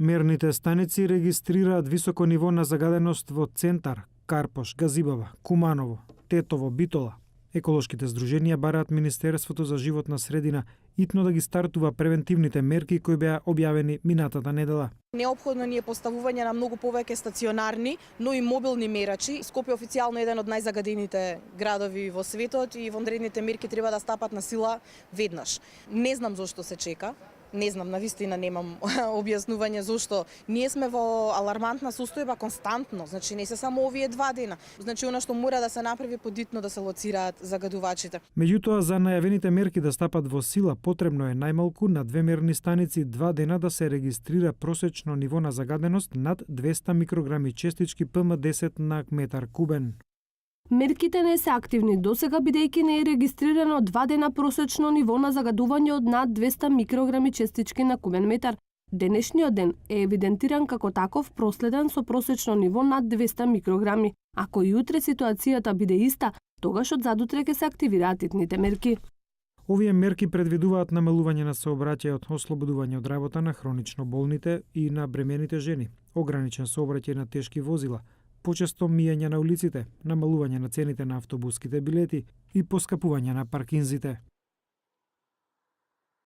Мерните станици регистрираат високо ниво на загаденост во Центар, Карпош, Газибава, Куманово, Тетово, Битола. Еколошките здруженија бараат Министерството за животна средина итно да ги стартува превентивните мерки кои беа објавени минатата недела. Неопходно ни е поставување на многу повеќе стационарни, но и мобилни мерачи. Скопје официјално е еден од најзагадените градови во светот и вонредните мерки треба да стапат на сила веднаш. Не знам зошто се чека. Не знам, навистина немам објаснување зошто. Ние сме во алармантна состојба константно, значи не се само овие 2 дена. Значи она што мора да се направи подитно да се лоцираат загадувачите. Меѓутоа, за најавените мерки да стапат во сила, потребно е најмалку на 2 мерни станици 2 дена да се регистрира просечно ниво на загаденост над 200 микрограми честички ПМ10 на метар кубен. Мерките не се активни досега бидејќи не е регистрирано 2 дена просечно ниво на загадување од над 200 микрограми честички на кубен метар. Денешниот ден е евидентиран како таков проследен со просечно ниво над 200 микрограми. Ако и утре ситуацијата биде иста, тогаш од задутре ќе се активираат итните мерки. Овие мерки предвидуваат намалување на сообраќајот, ослободување од работа на хронично болните и на бремените жени, ограничен сообраќај на тешки возила, почесто мијање на улиците, намалување на цените на автобуските билети и поскапување на паркинзите.